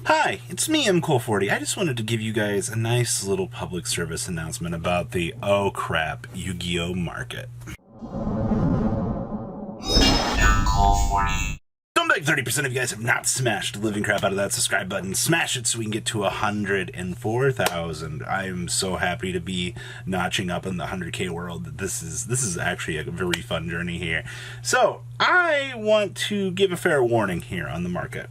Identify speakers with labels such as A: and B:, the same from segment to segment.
A: Hi, it's me, MCool40. I just wanted to give you guys a nice little public service announcement about the oh crap Yu-Gi-Oh market. MCool40. Don't beg 30% of you guys have not smashed the living crap out of that subscribe button. Smash it so we can get to 104,000. I am so happy to be notching up in the 100K world. This is actually a very fun journey here. So I want to give a fair warning here on the market.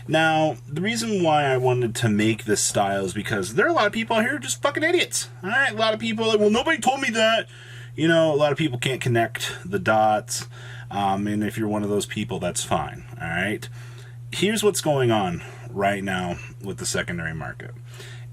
A: Now, the reason why I wanted to make this style is because there are a lot of people out here who are just fucking idiots. Alright, a lot of people are like, well, nobody told me that. You know, a lot of people can't connect the dots. And if you're one of those people, that's fine. Alright? Here's what's going on right now with the secondary market.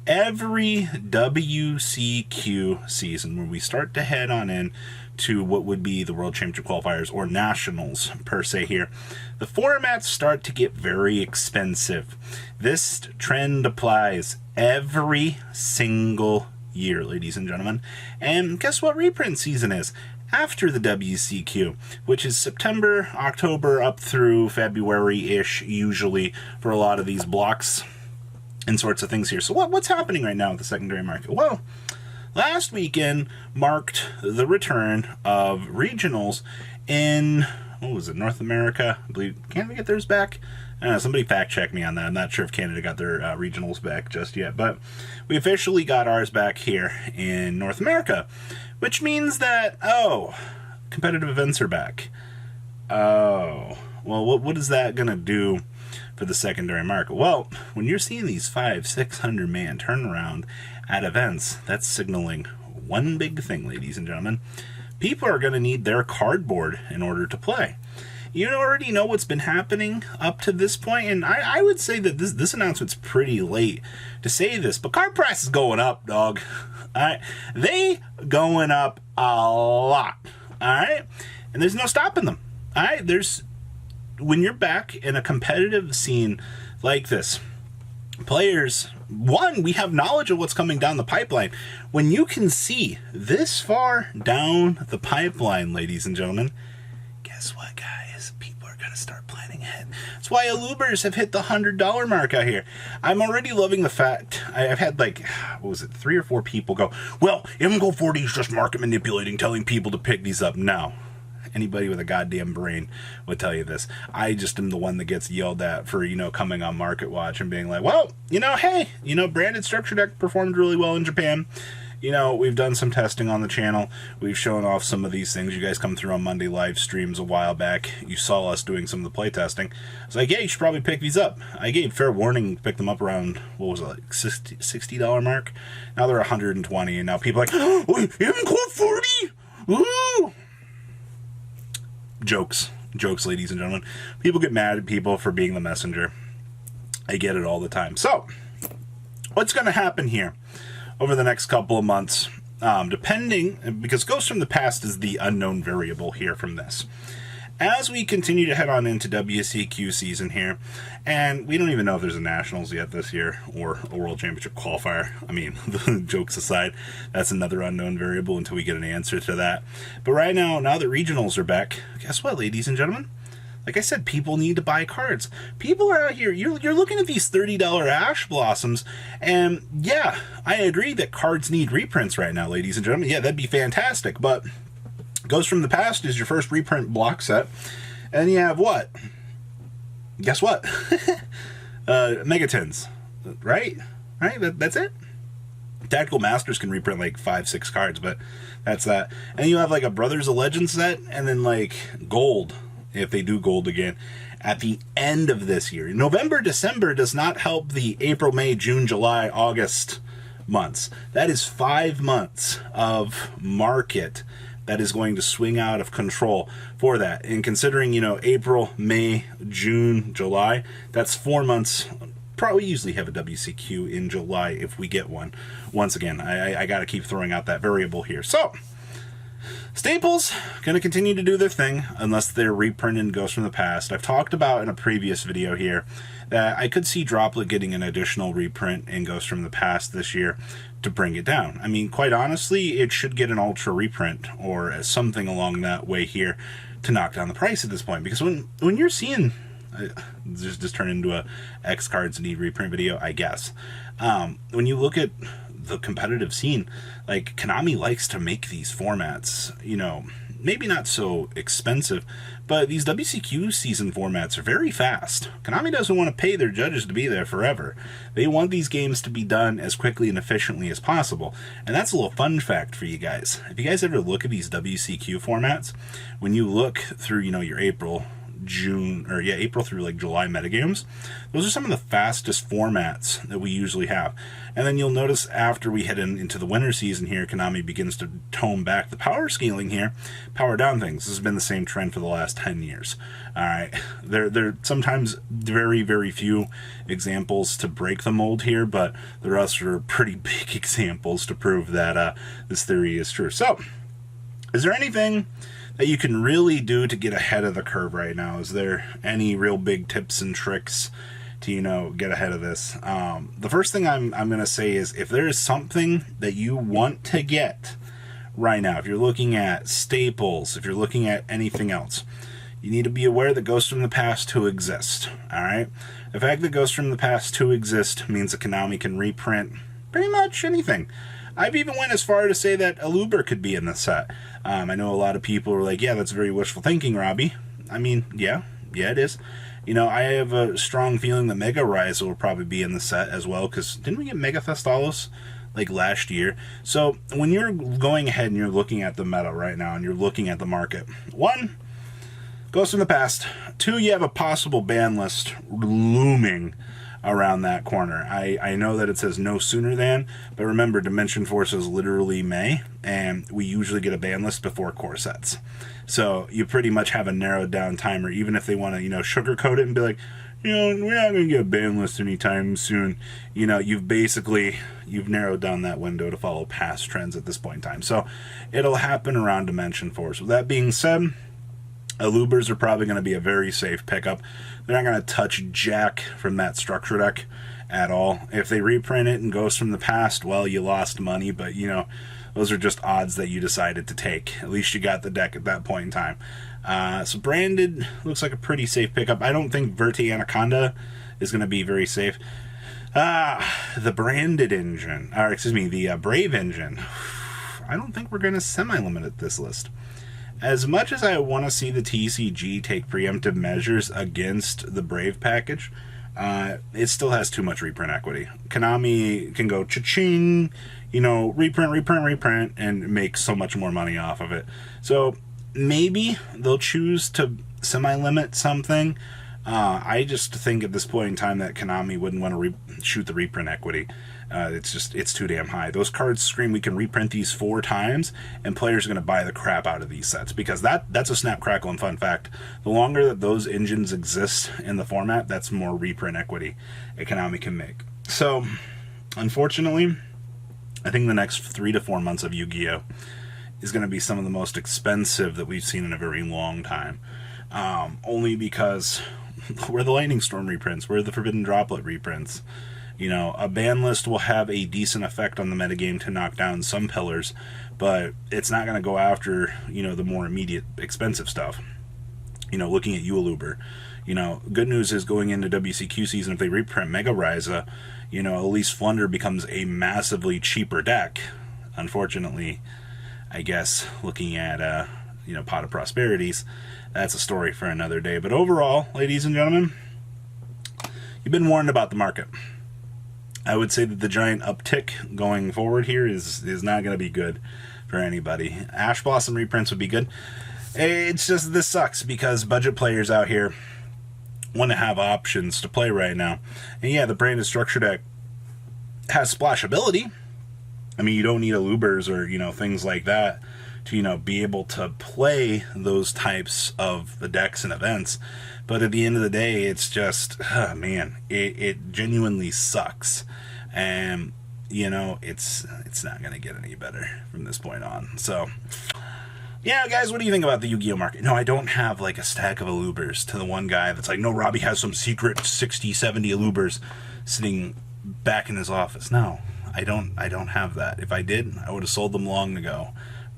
A: Every WCQ season, when we start to head on in to what would be the World Championship qualifiers or nationals per se here, the formats start to get very expensive. This trend applies every single year, ladies and gentlemen. And guess what reprint season is? After the WCQ, which is September, October, up through February-ish, usually, for a lot of these blocks and sorts of things here. So what's happening right now with the secondary market? Well, last weekend marked the return of regionals in, what was it, North America? I believe, can we get theirs back? I don't know, somebody fact check me on that. I'm not sure if Canada got their regionals back just yet, but we officially got ours back here in North America, which means that, oh, competitive events are back. Oh, well, what is that going to do for the secondary market? Well, when you're seeing these 500-600 man turnaround at events, that's signaling one big thing, ladies and gentlemen. People are going to need their cardboard in order to play. You already know what's been happening up to this point, and I would say that this announcement's pretty late to say this, but card price is going up, dog. Alright? They going up a lot. Alright? And there's no stopping them. Alright? When you're back in a competitive scene like this, players, one, we have knowledge of what's coming down the pipeline. When you can see this far down the pipeline, ladies and gentlemen, guess what, guys? People are going to start planning ahead. That's why Alubers have hit the $100 mark out here. I'm already loving the fact, I've had like, what was it, 3 or 4 people go, well, MCool40 is just market manipulating, telling people to pick these up. No. Anybody with a goddamn brain would tell you this. I just am the one that gets yelled at for, coming on Market Watch and being like, well, hey, branded structure deck performed really well in Japan. We've done some testing on the channel. We've shown off some of these things. You guys come through on Monday live streams a while back. You saw us doing some of the play testing. I was like, yeah, you should probably pick these up. I gave fair warning to pick them up around, what was it, like $60 mark? Now they're $120, and now people are like, oh, MCool40? Woo! Jokes, ladies and gentlemen. People get mad at people for being the messenger. I get it all the time. So, what's going to happen here over the next couple of months, depending, because Ghost from the Past is the unknown variable here from this. As we continue to head on into WCQ season here, and we don't even know if there's a Nationals yet this year, or a World Championship qualifier. I mean, the jokes aside, that's another unknown variable until we get an answer to that. But right now that regionals are back, guess what, ladies and gentlemen? Like I said, people need to buy cards. People are out here, you're looking at these $30 Ash Blossoms, and yeah, I agree that cards need reprints right now, ladies and gentlemen. Yeah, that'd be fantastic, but Ghost from the Past is your first reprint block set, and you have what? Guess what? Megatins, right? That's it. Tactical Masters can reprint like 5-6 cards, but that's that. And you have like a Brothers of Legend set, and then like gold, if they do gold again, at the end of this year. November, December does not help the April, May, June, July, August months. That is 5 months of market that is going to swing out of control for that. And considering, April, May, June, July, that's 4 months. Probably usually have a WCQ in July if we get one. Once again, I got to keep throwing out that variable here. So, Staples going to continue to do their thing unless they're reprinting Ghost from the Past. I've talked about in a previous video here that I could see Droplet getting an additional reprint in Ghost from the Past this year to bring it down. I mean, quite honestly, it should get an Ultra reprint or something along that way here to knock down the price at this point. Because when you're seeing Just turn into a X cards need reprint video, I guess. When you look at the competitive scene, like Konami likes to make these formats, maybe not so expensive, but these WCQ season formats are very fast. Konami doesn't want to pay their judges to be there forever. They want these games to be done as quickly and efficiently as possible. And that's a little fun fact for you guys. If you guys ever look at these WCQ formats, when you look through, your April through like July metagames, those are some of the fastest formats that we usually have. And then you'll notice after we head into the winter season here, Konami begins to tone back the power scaling here, power down things. This has been the same trend for the last 10 years. All right, there sometimes very, very few examples to break the mold here, but the rest are pretty big examples to prove that this theory is true. So, is there anything that you can really do to get ahead of the curve right now? Is there any real big tips and tricks to, get ahead of this? The first thing I'm going to say is, if there is something that you want to get right now, if you're looking at staples, if you're looking at anything else, you need to be aware that Ghosts from the Past 2 exist, all right? The fact that Ghosts from the Past 2 exist means that Konami can reprint pretty much anything. I've even went as far to say that Aluber could be in the set. I know a lot of people are like, yeah, that's very wishful thinking, Robbie. I mean, yeah, it is. I have a strong feeling that Mega Rise will probably be in the set as well, because didn't we get Mega Thestalos like last year? So when you're going ahead and you're looking at the meta right now and you're looking at the market, 1, Ghosts from the Past. 2, you have a possible ban list looming around that corner. I know that it says no sooner than, but remember, Dimension Force is literally May, and we usually get a ban list before core sets. So you pretty much have a narrowed down timer, even if they want to, sugarcoat it and be like, we're not going to get a ban list anytime soon. You've narrowed down that window to follow past trends at this point in time. So it'll happen around Dimension Force. With that being said, Alubers are probably going to be a very safe pickup. They're not going to touch jack from that structure deck at all. If they reprint it and Ghosts from the Past, well, you lost money, but those are just odds that you decided to take. At least you got the deck at that point in time. So branded looks like a pretty safe pickup. I don't think Verte Anaconda is going to be very safe. The branded engine, the Brave engine. I don't think we're going to semi-limit at this list. As much as I want to see the TCG take preemptive measures against the Brave package, it still has too much reprint equity. Konami can go cha-ching, reprint, and make so much more money off of it. So maybe they'll choose to semi-limit something. I just think at this point in time that Konami wouldn't want to shoot the reprint equity. It's too damn high. Those cards scream we can reprint these 4 times, and players are going to buy the crap out of these sets, because that's a snap, crackle, and fun fact. The longer that those engines exist in the format, that's more reprint equity that Konami can make. So, unfortunately, I think the next 3 to 4 months of Yu-Gi-Oh! Is going to be some of the most expensive that we've seen in a very long time. Only because we're the Lightning Storm reprints, we're the Forbidden Droplet reprints. A ban list will have a decent effect on the metagame to knock down some pillars, but it's not going to go after, the more immediate expensive stuff. Looking at Aluber, good news is going into WCQ season, if they reprint Mega Ryza, Elise Flunder becomes a massively cheaper deck. Unfortunately, I guess, looking at, Pot of Prosperities, that's a story for another day. But overall, ladies and gentlemen, you've been warned about the market. I would say that the giant uptick going forward here is not going to be good for anybody. Ash Blossom reprints would be good. It's just, this sucks because budget players out here want to have options to play right now. And yeah, the branded structure deck has splashability. I mean, you don't need Alubers or, things like that to, be able to play those types of the decks and events. But at the end of the day, it's just, it genuinely sucks. And, it's not going to get any better from this point on. So, yeah, guys, what do you think about the Yu-Gi-Oh! Market? No, I don't have, a stack of Alubers to the one guy that's like, no, Robbie has some secret 60, 70 Alubers sitting back in his office. No, I don't have that. If I did, I would have sold them long ago.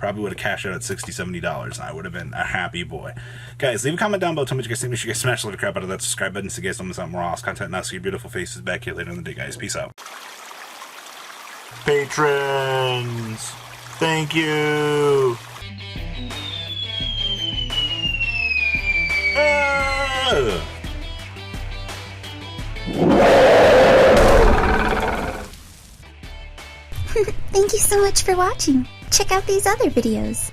A: Probably would have cashed out at $60, $70, and I would have been a happy boy. Guys, leave a comment down below. Tell me what you guys think. Make sure you guys smash the crap out of that subscribe button so you guys don't miss out on more awesome content. And I'll see your beautiful faces back here later in the day, guys. Peace out. Patrons, thank you.
B: Thank you so much for watching. Check out these other videos.